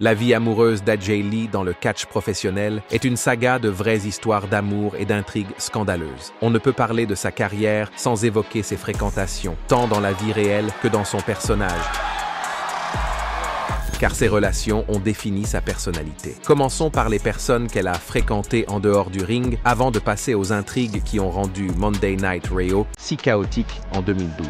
La vie amoureuse d'AJ Lee dans le catch professionnel est une saga de vraies histoires d'amour et d'intrigues scandaleuses. On ne peut parler de sa carrière sans évoquer ses fréquentations, tant dans la vie réelle que dans son personnage, car ces relations ont défini sa personnalité. Commençons par les personnes qu'elle a fréquentées en dehors du ring avant de passer aux intrigues qui ont rendu Monday Night Raw si chaotique en 2012.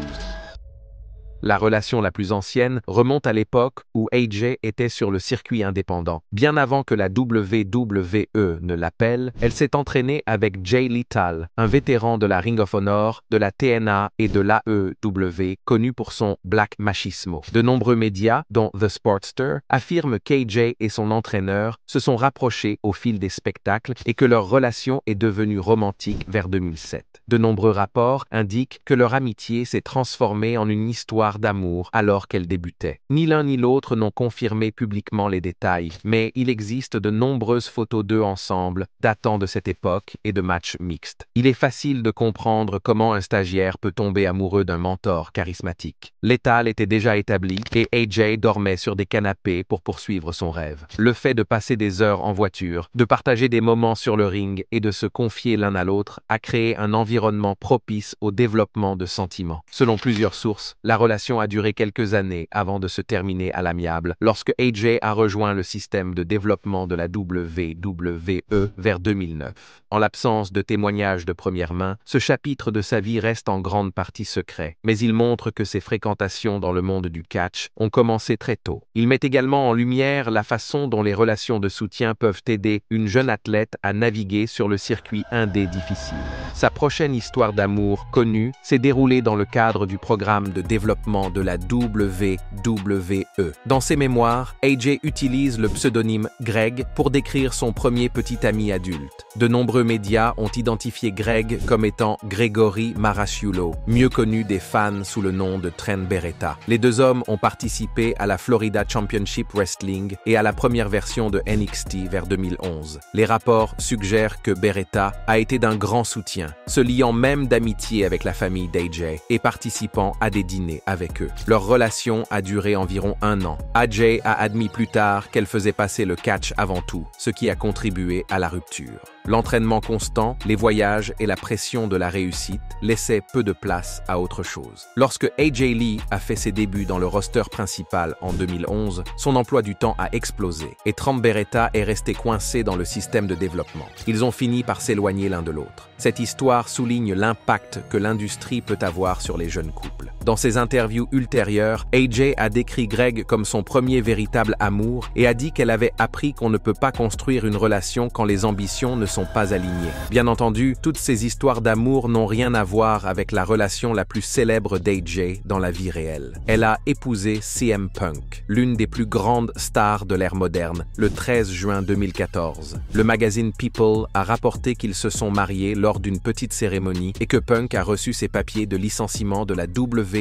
La relation la plus ancienne remonte à l'époque où AJ était sur le circuit indépendant. Bien avant que la WWE ne l'appelle, elle s'est entraînée avec Jay Lethal, un vétéran de la Ring of Honor, de la TNA et de l'AEW, connu pour son black machismo. De nombreux médias, dont The Sportster, affirment qu'AJ et son entraîneur se sont rapprochés au fil des spectacles et que leur relation est devenue romantique vers 2007. De nombreux rapports indiquent que leur amitié s'est transformée en une histoire d'amour alors qu'elle débutait. Ni l'un ni l'autre n'ont confirmé publiquement les détails, mais il existe de nombreuses photos d'eux ensemble, datant de cette époque et de matchs mixtes. Il est facile de comprendre comment un stagiaire peut tomber amoureux d'un mentor charismatique. Lethal était déjà établi et AJ dormait sur des canapés pour poursuivre son rêve. Le fait de passer des heures en voiture, de partager des moments sur le ring et de se confier l'un à l'autre a créé un environnement propice au développement de sentiments. Selon plusieurs sources, la relation a duré quelques années avant de se terminer à l'amiable, lorsque AJ a rejoint le système de développement de la WWE vers 2009. En l'absence de témoignages de première main, ce chapitre de sa vie reste en grande partie secret, mais il montre que ses fréquentations dans le monde du catch ont commencé très tôt. Il met également en lumière la façon dont les relations de soutien peuvent aider une jeune athlète à naviguer sur le circuit indé difficile. Sa prochaine histoire d'amour, connue, s'est déroulée dans le cadre du programme de développement de la WWE. Dans ses mémoires, AJ utilise le pseudonyme Greg pour décrire son premier petit ami adulte. De nombreux médias ont identifié Greg comme étant Gregory Maraciulo, mieux connu des fans sous le nom de Trent Beretta. Les deux hommes ont participé à la Florida Championship Wrestling et à la première version de NXT vers 2011. Les rapports suggèrent que Beretta a été d'un grand soutien, se liant même d'amitié avec la famille d'AJ et participant à des dîners avec eux. Leur relation a duré environ 1 an. AJ a admis plus tard qu'elle faisait passer le catch avant tout, ce qui a contribué à la rupture. L'entraînement constant, les voyages et la pression de la réussite laissaient peu de place à autre chose. Lorsque AJ Lee a fait ses débuts dans le roster principal en 2011, son emploi du temps a explosé et Trent Beretta est resté coincé dans le système de développement. Ils ont fini par s'éloigner l'un de l'autre. Cette histoire souligne l'impact que l'industrie peut avoir sur les jeunes couples. Dans ses interviews ultérieures, AJ a décrit Greg comme son premier véritable amour et a dit qu'elle avait appris qu'on ne peut pas construire une relation quand les ambitions ne sont pas alignées. Bien entendu, toutes ces histoires d'amour n'ont rien à voir avec la relation la plus célèbre d'AJ dans la vie réelle. Elle a épousé CM Punk, l'une des plus grandes stars de l'ère moderne, le 13 juin 2014. Le magazine People a rapporté qu'ils se sont mariés lors d'une petite cérémonie et que Punk a reçu ses papiers de licenciement de la WWE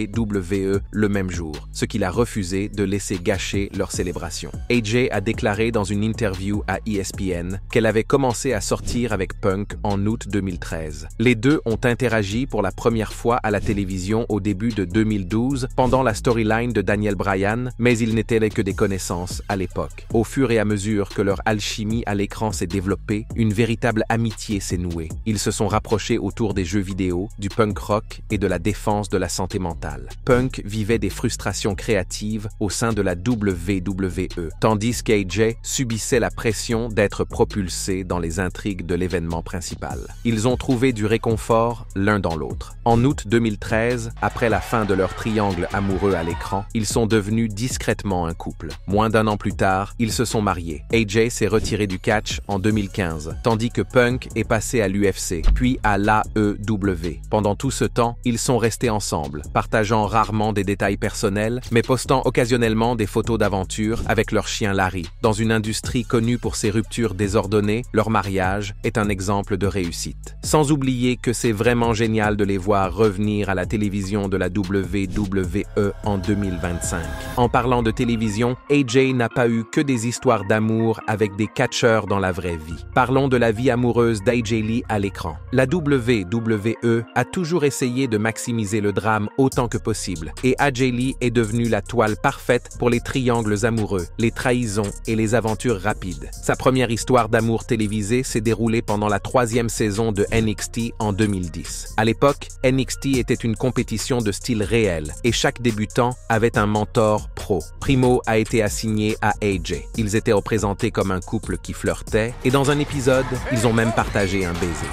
le même jour, ce qu'il a refusé de laisser gâcher leur célébration. AJ a déclaré dans une interview à ESPN qu'elle avait commencé à sortir avec Punk en août 2013. Les deux ont interagi pour la première fois à la télévision au début de 2012 pendant la storyline de Daniel Bryan, mais ils n'étaient que des connaissances à l'époque. Au fur et à mesure que leur alchimie à l'écran s'est développée, une véritable amitié s'est nouée. Ils se sont rapprochés autour des jeux vidéo, du punk rock et de la défense de la santé mentale. Punk vivait des frustrations créatives au sein de la WWE, tandis qu'AJ subissait la pression d'être propulsé dans les intrigues de l'événement principal. Ils ont trouvé du réconfort l'un dans l'autre. En août 2013, après la fin de leur triangle amoureux à l'écran, ils sont devenus discrètement un couple. Moins d'1 an plus tard, ils se sont mariés. AJ s'est retiré du catch en 2015, tandis que Punk est passé à l'UFC, puis à l'AEW. Pendant tout ce temps, ils sont restés ensemble, partageant rarement des détails personnels, mais postant occasionnellement des photos d'aventure avec leur chien Larry. Dans une industrie connue pour ses ruptures désordonnées, leur mariage personnage est un exemple de réussite. Sans oublier que c'est vraiment génial de les voir revenir à la télévision de la WWE en 2025. En parlant de télévision, AJ n'a pas eu que des histoires d'amour avec des catcheurs dans la vraie vie. Parlons de la vie amoureuse d'AJ Lee à l'écran. La WWE a toujours essayé de maximiser le drame autant que possible, et AJ Lee est devenue la toile parfaite pour les triangles amoureux, les trahisons et les aventures rapides. Sa première histoire d'amour télévisée s'est déroulée pendant la 3e saison de NXT en 2010. À l'époque, NXT était une compétition de style réel, et chaque débutant avait un mentor pro. Primo a été assigné à AJ. Ils étaient représentés comme un couple qui flirtait, et dans un épisode, ils ont même partagé un baiser.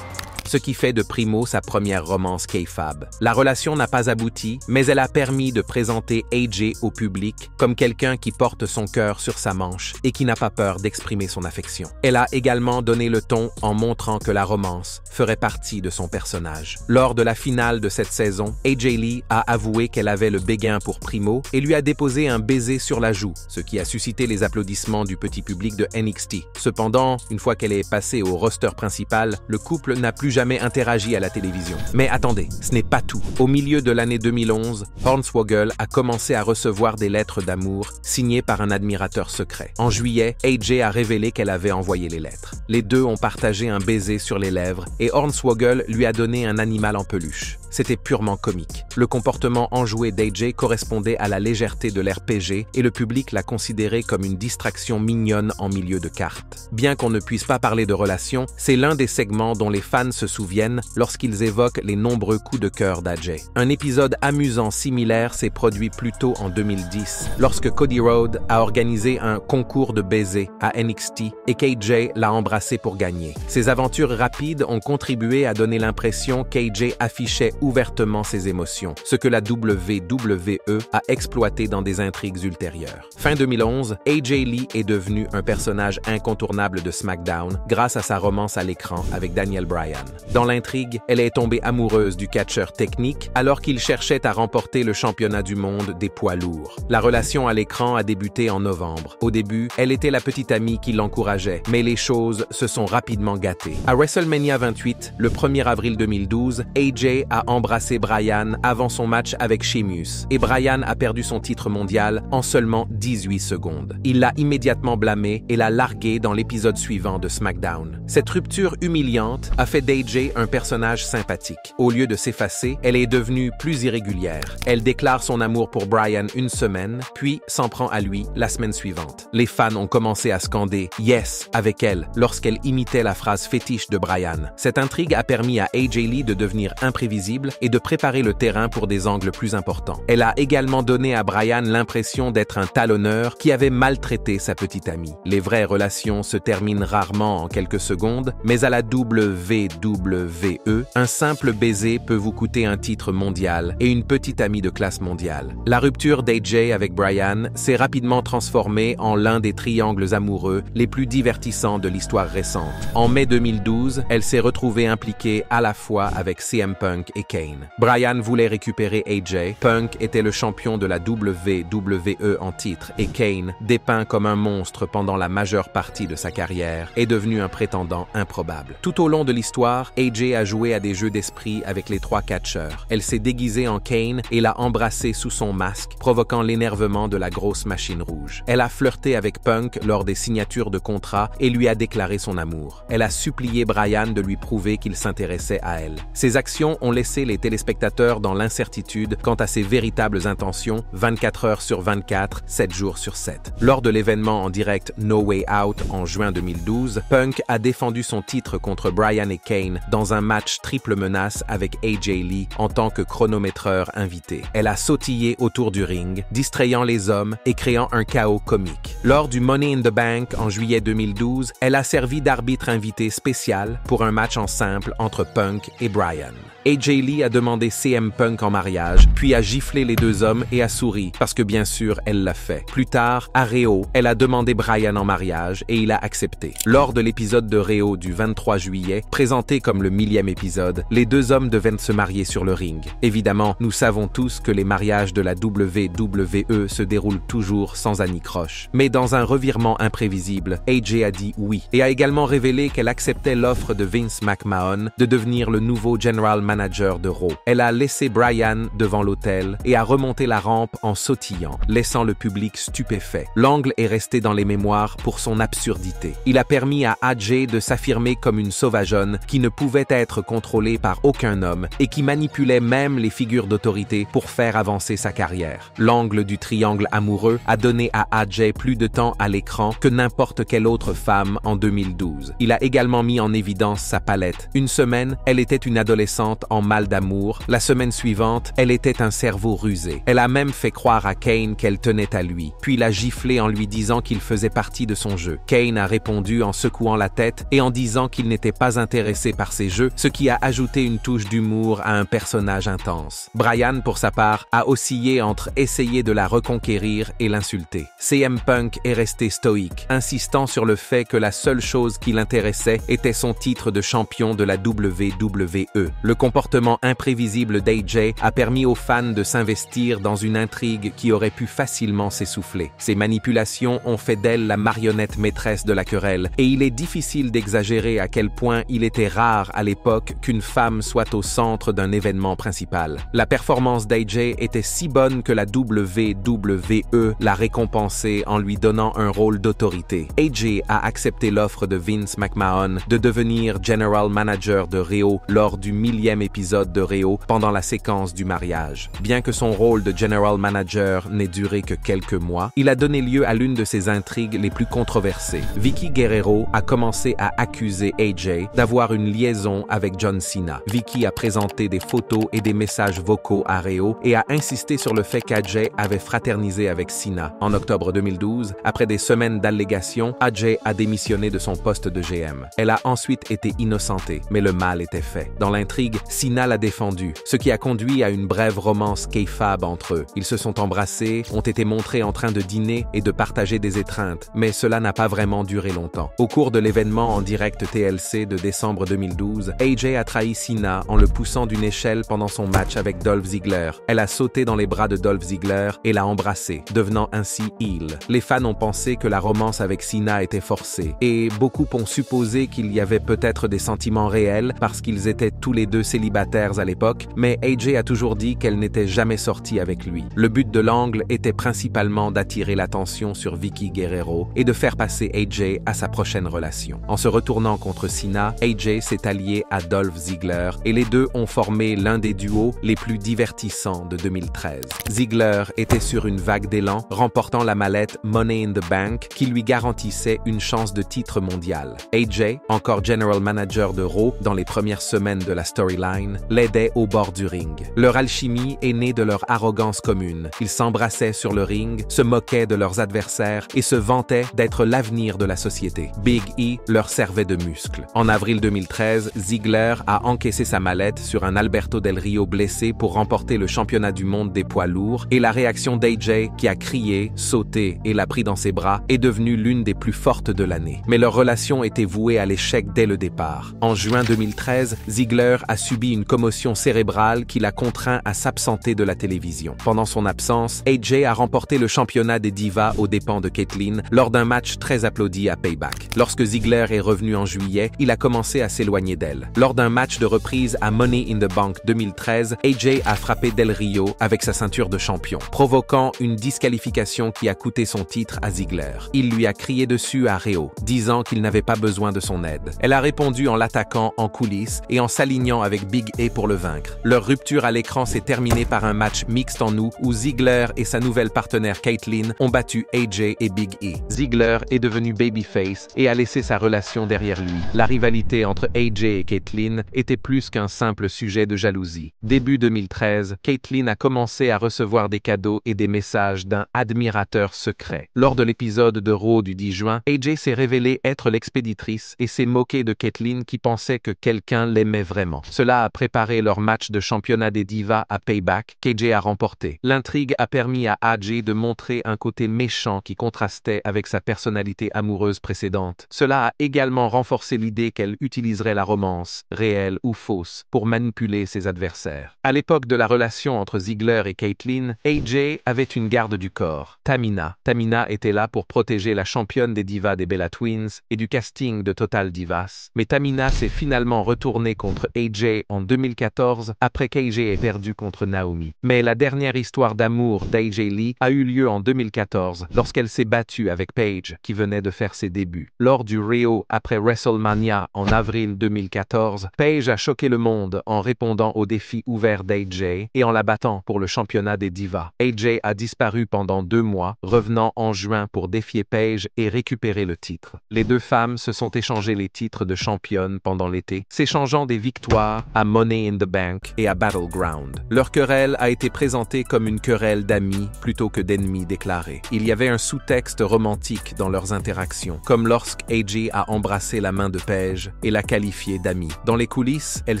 Ce qui fait de Primo sa première romance kayfabe. La relation n'a pas abouti, mais elle a permis de présenter AJ au public comme quelqu'un qui porte son cœur sur sa manche et qui n'a pas peur d'exprimer son affection. Elle a également donné le ton en montrant que la romance ferait partie de son personnage. Lors de la finale de cette saison, AJ Lee a avoué qu'elle avait le béguin pour Primo et lui a déposé un baiser sur la joue, ce qui a suscité les applaudissements du petit public de NXT. Cependant, une fois qu'elle est passée au roster principal, le couple n'a plus jamais interagi à la télévision. Mais attendez, ce n'est pas tout. Au milieu de l'année 2011, Hornswoggle a commencé à recevoir des lettres d'amour signées par un admirateur secret. En juillet, AJ a révélé qu'elle avait envoyé les lettres. Les deux ont partagé un baiser sur les lèvres et Hornswoggle lui a donné un animal en peluche. C'était purement comique. Le comportement enjoué d'AJ correspondait à la légèreté de l'RPG et le public l'a considéré comme une distraction mignonne en milieu de cartes. Bien qu'on ne puisse pas parler de relation, c'est l'un des segments dont les fans se souviennent lorsqu'ils évoquent les nombreux coups de cœur d'AJ. Un épisode amusant similaire s'est produit plus tôt en 2010, lorsque Cody Rhodes a organisé un concours de baisers à NXT et qu'AJ l'a embrassé pour gagner. Ces aventures rapides ont contribué à donner l'impression qu'AJ affichait ouvertement ses émotions, ce que la WWE a exploité dans des intrigues ultérieures. Fin 2011, AJ Lee est devenu un personnage incontournable de SmackDown grâce à sa romance à l'écran avec Daniel Bryan. Dans l'intrigue, elle est tombée amoureuse du catcheur technique alors qu'il cherchait à remporter le championnat du monde des poids lourds. La relation à l'écran a débuté en novembre. Au début, elle était la petite amie qui l'encourageait, mais les choses se sont rapidement gâtées. À WrestleMania 28, le 1er avril 2012, AJ a embrassé Bryan avant son match avec Sheamus, et Bryan a perdu son titre mondial en seulement 18 secondes. Il l'a immédiatement blâmé et l'a largué dans l'épisode suivant de SmackDown. Cette rupture humiliante a fait d'AJ un personnage sympathique. Au lieu de s'effacer, elle est devenue plus irrégulière. Elle déclare son amour pour Bryan une semaine, puis s'en prend à lui la semaine suivante. Les fans ont commencé à scander « Yes » avec elle lorsqu'elle imitait la phrase fétiche de Bryan. Cette intrigue a permis à AJ Lee de devenir imprévisible et de préparer le terrain pour des angles plus importants. Elle a également donné à Bryan l'impression d'être un talonneur qui avait maltraité sa petite amie. Les vraies relations se terminent rarement en quelques secondes, mais à la WWE, un simple baiser peut vous coûter un titre mondial et une petite amie de classe mondiale. La rupture d'AJ avec Bryan s'est rapidement transformée en l'un des triangles amoureux les plus divertissants de l'histoire récente. En mai 2012, elle s'est retrouvée impliquée à la fois avec CM Punk et Kane. Bryan voulait récupérer AJ, Punk était le champion de la WWE en titre et Kane, dépeint comme un monstre pendant la majeure partie de sa carrière, est devenu un prétendant improbable. Tout au long de l'histoire, AJ a joué à des jeux d'esprit avec les trois catcheurs. Elle s'est déguisée en Kane et l'a embrassé sous son masque, provoquant l'énervement de la grosse machine rouge. Elle a flirté avec Punk lors des signatures de contrats et lui a déclaré son amour. Elle a supplié Bryan de lui prouver qu'il s'intéressait à elle. Ses actions ont laissé les téléspectateurs dans l'incertitude quant à ses véritables intentions 24 heures sur 24, 7 jours sur 7. Lors de l'événement en direct No Way Out en juin 2012, Punk a défendu son titre contre Bryan et Kane dans un match triple menace avec AJ Lee en tant que chronométreur invité. Elle a sautillé autour du ring, distrayant les hommes et créant un chaos comique. Lors du Money in the Bank en juillet 2012, elle a servi d'arbitre invité spécial pour un match en simple entre Punk et Bryan. AJ Lee a demandé CM Punk en mariage, puis a giflé les deux hommes et a souri, parce que bien sûr, elle l'a fait. Plus tard, à Réo, elle a demandé Bryan en mariage et il a accepté. Lors de l'épisode de Réo du 23 juillet, présenté Présenté comme le 1000e épisode, les deux hommes devaient se marier sur le ring. Évidemment, nous savons tous que les mariages de la WWE se déroulent toujours sans anicroche. Mais dans un revirement imprévisible, AJ a dit oui et a également révélé qu'elle acceptait l'offre de Vince McMahon de devenir le nouveau General Manager de Raw. Elle a laissé Bryan devant l'autel et a remonté la rampe en sautillant, laissant le public stupéfait. L'angle est resté dans les mémoires pour son absurdité. Il a permis à AJ de s'affirmer comme une sauvageonne qui ne pouvait être contrôlée par aucun homme et qui manipulait même les figures d'autorité pour faire avancer sa carrière. L'angle du triangle amoureux a donné à AJ plus de temps à l'écran que n'importe quelle autre femme en 2012. Il a également mis en évidence sa palette. Une semaine, elle était une adolescente en mal d'amour. La semaine suivante, elle était un cerveau rusé. Elle a même fait croire à Kane qu'elle tenait à lui, puis l'a giflé en lui disant qu'il faisait partie de son jeu. Kane a répondu en secouant la tête et en disant qu'il n'était pas intéressé par ses jeux, ce qui a ajouté une touche d'humour à un personnage intense. Bryan, pour sa part, a oscillé entre essayer de la reconquérir et l'insulter. CM Punk est resté stoïque, insistant sur le fait que la seule chose qui l'intéressait était son titre de champion de la WWE. Le comportement imprévisible d'AJ a permis aux fans de s'investir dans une intrigue qui aurait pu facilement s'essouffler. Ses manipulations ont fait d'elle la marionnette maîtresse de la querelle, et il est difficile d'exagérer à quel point il était rare à l'époque qu'une femme soit au centre d'un événement principal. La performance d'AJ était si bonne que la WWE l'a récompensée en lui donnant un rôle d'autorité. AJ a accepté l'offre de Vince McMahon de devenir General Manager de Raw lors du 1000e épisode de Raw pendant la séquence du mariage. Bien que son rôle de General Manager n'ait duré que quelques mois, il a donné lieu à l'une de ses intrigues les plus controversées. Vickie Guerrero a commencé à accuser AJ d'avoir une liaison avec John Cena. Vickie a présenté des photos et des messages vocaux à Raw et a insisté sur le fait qu'AJ avait fraternisé avec Cena. En octobre 2012, après des semaines d'allégations, AJ a démissionné de son poste de GM. Elle a ensuite été innocentée, mais le mal était fait. Dans l'intrigue, Cena l'a défendu, ce qui a conduit à une brève romance kayfabe entre eux. Ils se sont embrassés, ont été montrés en train de dîner et de partager des étreintes, mais cela n'a pas vraiment duré longtemps. Au cours de l'événement en direct TLC de décembre 2012, AJ a trahi Cena en le poussant d'une échelle pendant son match avec Dolph Ziggler. Elle a sauté dans les bras de Dolph Ziggler et l'a embrassé, devenant ainsi heel. Les fans ont pensé que la romance avec Cena était forcée, et beaucoup ont supposé qu'il y avait peut-être des sentiments réels parce qu'ils étaient tous les deux célibataires à l'époque, mais AJ a toujours dit qu'elle n'était jamais sortie avec lui. Le but de l'angle était principalement d'attirer l'attention sur Vickie Guerrero et de faire passer AJ à sa prochaine relation. En se retournant contre Cena, AJ s'est allié à Dolph Ziggler et les deux ont formé l'un des duos les plus divertissants de 2013. Ziggler était sur une vague d'élan, remportant la mallette Money in the Bank qui lui garantissait une chance de titre mondial. AJ, encore General Manager de Raw dans les premières semaines de la storyline, l'aidait au bord du ring. Leur alchimie est née de leur arrogance commune. Ils s'embrassaient sur le ring, se moquaient de leurs adversaires et se vantaient d'être l'avenir de la société. Big E leur servait de muscle. En avril 2013, Ziggler a encaissé sa mallette sur un Alberto Del Rio blessé pour remporter le championnat du monde des poids lourds et la réaction d'AJ, qui a crié, sauté et l'a pris dans ses bras, est devenue l'une des plus fortes de l'année. Mais leur relation était vouée à l'échec dès le départ. En juin 2013, Ziggler a subi une commotion cérébrale qui l'a contraint à s'absenter de la télévision. Pendant son absence, AJ a remporté le championnat des divas aux dépens de Kaitlyn lors d'un match très applaudi à Payback. Lorsque Ziggler est revenu en juillet, il a commencé à s'éloigner d'elle. Lors d'un match de reprise à Money in the Bank 2013, AJ a frappé Del Rio avec sa ceinture de champion, provoquant une disqualification qui a coûté son titre à Ziggler. Il lui a crié dessus à Raw, disant qu'il n'avait pas besoin de son aide. Elle a répondu en l'attaquant en coulisses et en s'alignant avec Big E pour le vaincre. Leur rupture à l'écran s'est terminée par un match mixte en août où Ziggler et sa nouvelle partenaire Kaitlyn ont battu AJ et Big E. Ziggler est devenu babyface et a laissé sa relation derrière lui. La rivalité entre AJ et Kaitlyn était plus qu'un simple sujet de jalousie. Début 2013, Kaitlyn a commencé à recevoir des cadeaux et des messages d'un admirateur secret. Lors de l'épisode de Raw du 10 juin, AJ s'est révélée être l'expéditrice et s'est moquée de Kaitlyn qui pensait que quelqu'un l'aimait vraiment. Cela a préparé leur match de championnat des divas à Payback qu'AJ a remporté. L'intrigue a permis à AJ de montrer un côté méchant qui contrastait avec sa personnalité amoureuse précédente. Cela a également renforcé l'idée qu'elle utiliserait utiliserait la romance, réelle ou fausse, pour manipuler ses adversaires. À l'époque de la relation entre Ziggler et Kaitlyn, AJ avait une garde du corps, Tamina. Tamina était là pour protéger la championne des divas des Bella Twins et du casting de Total Divas. Mais Tamina s'est finalement retournée contre AJ en 2014 après qu'AJ ait perdu contre Naomi. Mais la dernière histoire d'amour d'AJ Lee a eu lieu en 2014 lorsqu'elle s'est battue avec Paige qui venait de faire ses débuts. Lors du Raw après WrestleMania en avril 2014, Paige a choqué le monde en répondant au défi ouvert d'AJ et en la battant pour le championnat des divas. AJ a disparu pendant 2 mois, revenant en juin pour défier Paige et récupérer le titre. Les deux femmes se sont échangées les titres de championne pendant l'été, s'échangeant des victoires à Money in the Bank et à Battleground. Leur querelle a été présentée comme une querelle d'amis plutôt que d'ennemis déclarés. Il y avait un sous-texte romantique dans leurs interactions, comme lorsque AJ a embrassé la main de Paige et l'a qualifiée d'amie. Dans les coulisses, elles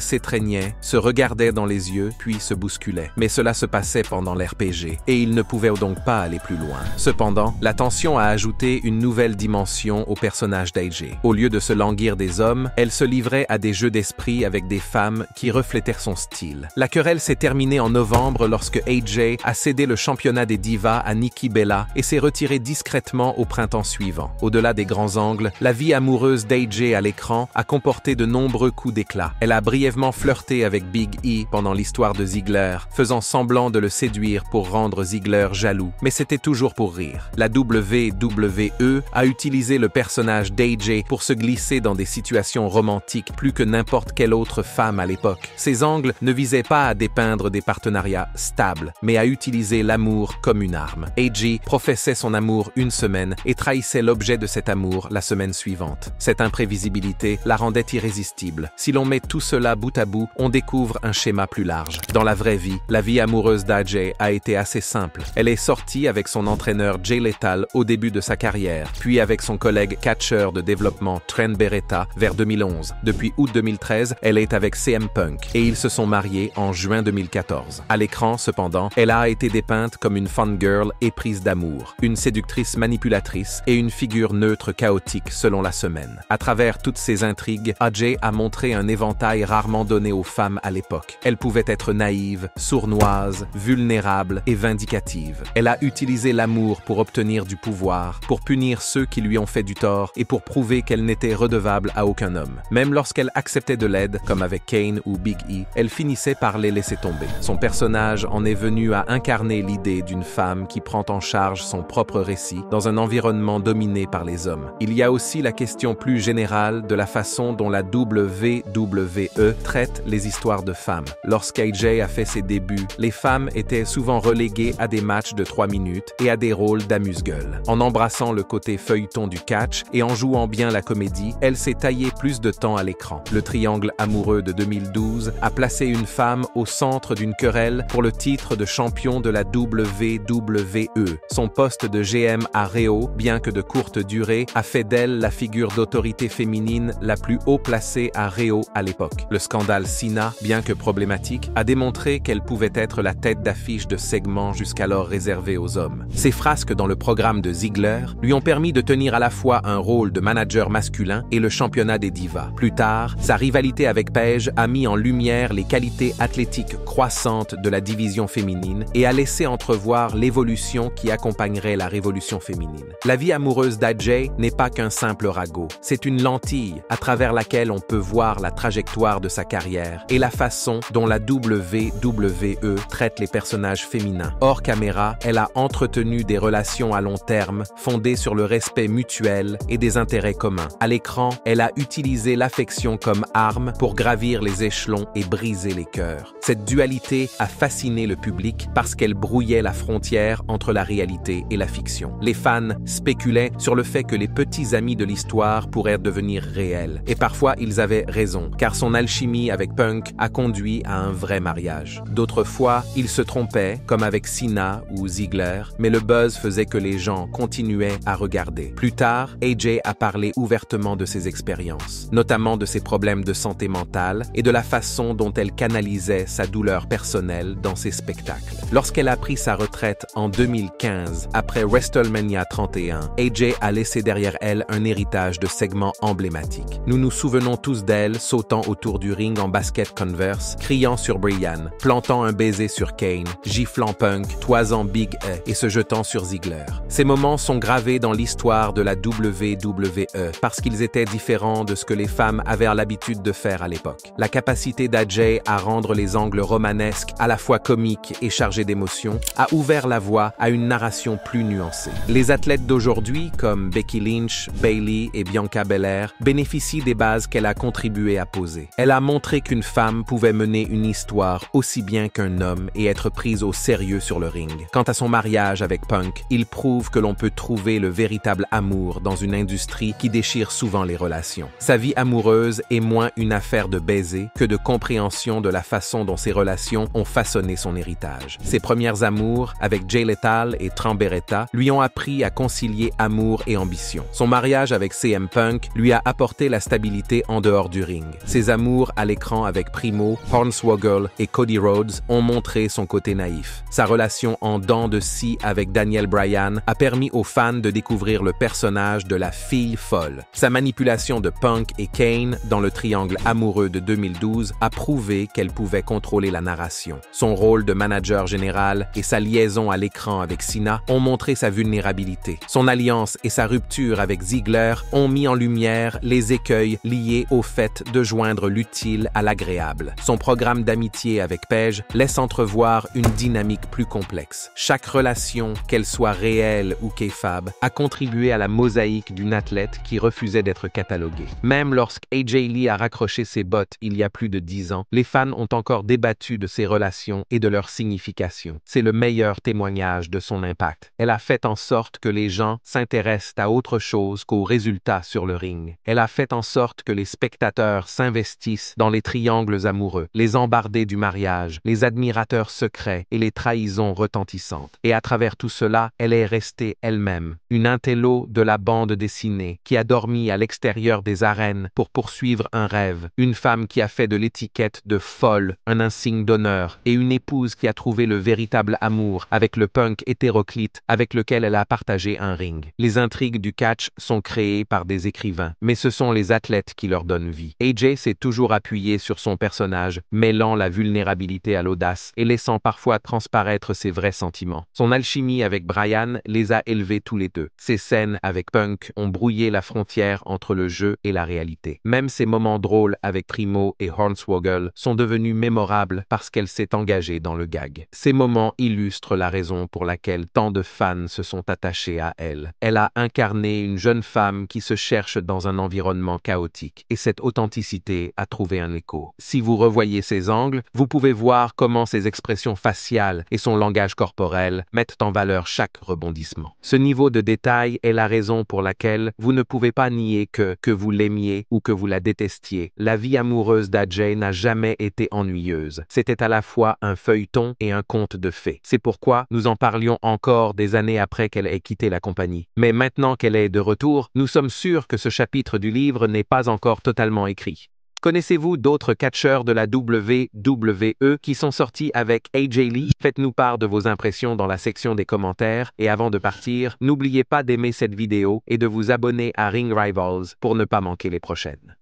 s'étreignaient, se regardaient dans les yeux, puis se bousculaient. Mais cela se passait pendant l'RPG, et ils ne pouvaient donc pas aller plus loin. Cependant, la tension a ajouté une nouvelle dimension au personnage d'AJ. Au lieu de se languir des hommes, elle se livrait à des jeux d'esprit avec des femmes qui reflétèrent son style. La querelle s'est terminée en novembre lorsque AJ a cédé le championnat des divas à Nikki Bella et s'est retiré discrètement au printemps suivant. Au-delà des grands angles, la vie amoureuse d'AJ à l'écran a comporté de nombreux coups d'éclat. Elle a brièvement flirté avec Big E pendant l'histoire de Ziggler, faisant semblant de le séduire pour rendre Ziggler jaloux, mais c'était toujours pour rire. La WWE a utilisé le personnage d'AJ pour se glisser dans des situations romantiques plus que n'importe quelle autre femme à l'époque. Ces angles ne visaient pas à dépeindre des partenariats stables, mais à utiliser l'amour comme une arme. AJ professait son amour une semaine et trahissait l'objet de cet amour la semaine suivante. Cette imprévisibilité la rendait irrésistible. Si l'on met tout cela bout à bout, on découvre un schéma plus large. Dans la vraie vie, la vie amoureuse d'AJ a été assez simple. Elle est sortie avec son entraîneur Jay Lethal au début de sa carrière, puis avec son collègue catcheur de développement Trent Beretta vers 2011. Depuis août 2013, elle est avec CM Punk et ils se sont mariés en juin 2014. À l'écran, cependant, elle a été dépeinte comme une fangirl éprise d'amour, une séductrice manipulatrice et une figure neutre chaotique selon la semaine. À travers toutes ces intrigues, AJ a montré un éventail rarement donné aux femmes à l'époque. Elle pouvait être naïve, sournoise, vulnérable et vindicative. Elle a utilisé l'amour pour obtenir du pouvoir, pour punir ceux qui lui ont fait du tort et pour prouver qu'elle n'était redevable à aucun homme. Même lorsqu'elle acceptait de l'aide, comme avec Kane ou Big E, elle finissait par les laisser tomber. Son personnage en est venu à incarner l'idée d'une femme qui prend en charge son propre récit dans un environnement dominé par les hommes. Il y a aussi la question plus générale de la façon dont la WWE traite les histoires de femmes. Lorsqu'AJ a fait ses débuts, les femmes étaient souvent reléguées à des matchs de 3 minutes et à des rôles d'amuse-gueule. En embrassant le côté feuilleton du catch et en jouant bien la comédie, elle s'est taillée plus de temps à l'écran. Le triangle amoureux de 2012 a placé une femme au centre d'une querelle pour le titre de champion de la WWE. Son poste de GM à Raw, bien que de courte durée, a fait d'elle la figure d'autorité féminine la plus haut placée à Raw à l'époque. Le scandale Cena, bien que problématique, a démontré qu'elle pouvait être la tête d'affiche de segments jusqu'alors réservés aux hommes. Ses frasques dans le programme de Ziggler lui ont permis de tenir à la fois un rôle de manager masculin et le championnat des divas. Plus tard, sa rivalité avec Paige a mis en lumière les qualités athlétiques croissantes de la division féminine et a laissé entrevoir l'évolution qui accompagnerait la révolution féminine. La vie amoureuse d'AJ n'est pas qu'un simple ragot, c'est une lentille à travers laquelle on peut voir la trajectoire de sa carrière et la façon dont la WWE traite les personnages féminins. Hors caméra, elle a entretenu des relations à long terme fondées sur le respect mutuel et des intérêts communs. À l'écran, elle a utilisé l'affection comme arme pour gravir les échelons et briser les cœurs. Cette dualité a fasciné le public parce qu'elle brouillait la frontière entre la réalité et la fiction. Les fans spéculaient sur le fait que les petits amis de l'histoire pourraient devenir réels. Et parfois, ils avaient raison, car son alchimie avec Punk a conduit à un vrai mariage. D'autres fois, ils se trompaient, comme avec Cena ou Ziggler, mais le buzz faisait que les gens continuaient à regarder. Plus tard, AJ a parlé ouvertement de ses expériences, notamment de ses problèmes de santé mentale et de la façon dont elle canalisait sa douleur personnelle dans ses spectacles. Lorsqu'elle a pris sa retraite en 2015, après WrestleMania 31, AJ a laissé derrière elle un héritage de segments emblématiques. Nous nous souvenons souvenons tous d'elle sautant autour du ring en basket Converse, criant sur Bryan, plantant un baiser sur Kane, giflant Punk, toisant Big E et se jetant sur Ziggler. Ces moments sont gravés dans l'histoire de la WWE parce qu'ils étaient différents de ce que les femmes avaient l'habitude de faire à l'époque. La capacité d'AJ à rendre les angles romanesques à la fois comiques et chargés d'émotions a ouvert la voie à une narration plus nuancée. Les athlètes d'aujourd'hui, comme Becky Lynch, Bayley et Bianca Belair, bénéficient des bases qu'elle a contribué à poser. Elle a montré qu'une femme pouvait mener une histoire aussi bien qu'un homme et être prise au sérieux sur le ring. Quant à son mariage avec Punk, il prouve que l'on peut trouver le véritable amour dans une industrie qui déchire souvent les relations. Sa vie amoureuse est moins une affaire de baiser que de compréhension de la façon dont ses relations ont façonné son héritage. Ses premières amours, avec Jay Lethal et Trent Beretta, lui ont appris à concilier amour et ambition. Son mariage avec CM Punk lui a apporté la stabilité en dehors du ring. Ses amours à l'écran avec Primo, Hornswoggle et Cody Rhodes ont montré son côté naïf. Sa relation en dents de scie avec Daniel Bryan a permis aux fans de découvrir le personnage de la fille folle. Sa manipulation de Punk et Kane dans le triangle amoureux de 2012 a prouvé qu'elle pouvait contrôler la narration. Son rôle de manager général et sa liaison à l'écran avec Cena ont montré sa vulnérabilité. Son alliance et sa rupture avec Ziggler ont mis en lumière les écueils liés au fait de joindre l'utile à l'agréable. Son programme d'amitié avec Paige laisse entrevoir une dynamique plus complexe. Chaque relation, qu'elle soit réelle ou kayfabe, a contribué à la mosaïque d'une athlète qui refusait d'être cataloguée. Même lorsque AJ Lee a raccroché ses bottes il y a plus de 10 ans, les fans ont encore débattu de ces relations et de leur signification. C'est le meilleur témoignage de son impact. Elle a fait en sorte que les gens s'intéressent à autre chose qu'aux résultats sur le ring. Elle a fait en sorte que les spectateurs s'investissent dans les triangles amoureux, les embardés du mariage, les admirateurs secrets et les trahisons retentissantes. Et à travers tout cela, elle est restée elle-même, une intello de la bande dessinée qui a dormi à l'extérieur des arènes pour poursuivre un rêve, une femme qui a fait de l'étiquette de folle un insigne d'honneur et une épouse qui a trouvé le véritable amour avec le punk hétéroclite avec lequel elle a partagé un ring. Les intrigues du catch sont créées par des écrivains, mais ce sont les athlètes qui leur donnent vie. AJ s'est toujours appuyé sur son personnage, mêlant la vulnérabilité à l'audace et laissant parfois transparaître ses vrais sentiments. Son alchimie avec Bryan les a élevés tous les deux. Ses scènes avec Punk ont brouillé la frontière entre le jeu et la réalité. Même ses moments drôles avec Primo et Hornswoggle sont devenus mémorables parce qu'elle s'est engagée dans le gag. Ces moments illustrent la raison pour laquelle tant de fans se sont attachés à elle. Elle a incarné une jeune femme qui se cherche dans un environnement chaotique, et cette authenticité a trouvé un écho. Si vous revoyez ses angles, vous pouvez voir comment ses expressions faciales et son langage corporel mettent en valeur chaque rebondissement. Ce niveau de détail est la raison pour laquelle vous ne pouvez pas nier que vous l'aimiez ou que vous la détestiez. La vie amoureuse d'AJ n'a jamais été ennuyeuse. C'était à la fois un feuilleton et un conte de fées. C'est pourquoi nous en parlions encore des années après qu'elle ait quitté la compagnie. Mais maintenant qu'elle est de retour, nous sommes sûrs que ce chapitre du livre n'est pas encore totalement écrit. Connaissez-vous d'autres catcheurs de la WWE qui sont sortis avec AJ Lee? Faites-nous part de vos impressions dans la section des commentaires et avant de partir, n'oubliez pas d'aimer cette vidéo et de vous abonner à Ring Rivals pour ne pas manquer les prochaines.